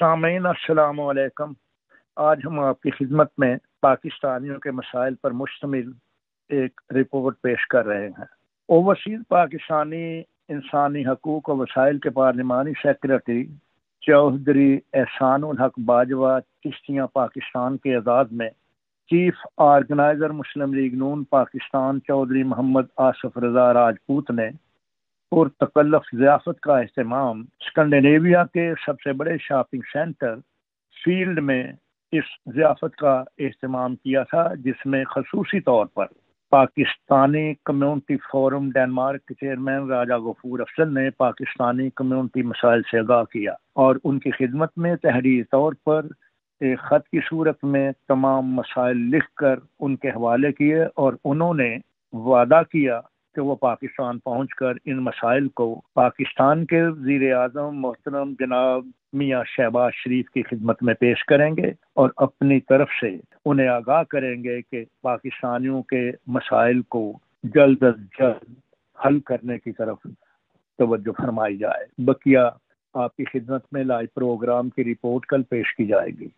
सामईन अस्सलाम वालेकुम। आज हम आपकी खिदमत में पाकिस्तानियों के मसाइल पर मुश्तमिल एक रिपोर्ट पेश कर रहे हैं। ओवरसीज पाकिस्तानी इंसानी हकूक और वसाइल के पार्लिमानी सेक्रेटरी चौधरी एहसानुल हक बाजवा चिश्तियाँ पाकिस्तान के एजाज में चीफ ऑर्गेनाइजर मुस्लिम लीग नून पाकिस्तान चौधरी मोहम्मद आसफ रजा राजपूत ने पुरतकल्लफ ज़ियाफत का अहतमाम स्कैंडिनेविया के सबसे बड़े शॉपिंग सेंटर फील्ड में इस ज़ियाफत का अहतमाम किया था, जिसमें खसूसी तौर पर पाकिस्तानी कम्युनिटी फोरम डेनमार्क के चेयरमैन राजा गफूर अफजल ने पाकिस्तानी कम्युनिटी मसाइल से आगाह किया और उनकी खिदमत में तहरीरी तौर पर एक ख़त की सूरत में तमाम मसाइल लिख कर उनके हवाले किए और उन्होंने वादा किया कि वो पाकिस्तान पहुंचकर इन मसाइल को पाकिस्तान के वज़ीर आज़म मोहतरम जनाब मियाँ शहबाज शरीफ की खिदमत में पेश करेंगे और अपनी तरफ से उन्हें आगाह करेंगे कि पाकिस्तानियों के मसाइल को जल्द अज जल्द हल करने की तरफ तवज्जो फरमाई जाए। बकिया आपकी खिदमत में लाइव प्रोग्राम की रिपोर्ट कल पेश की जाएगी।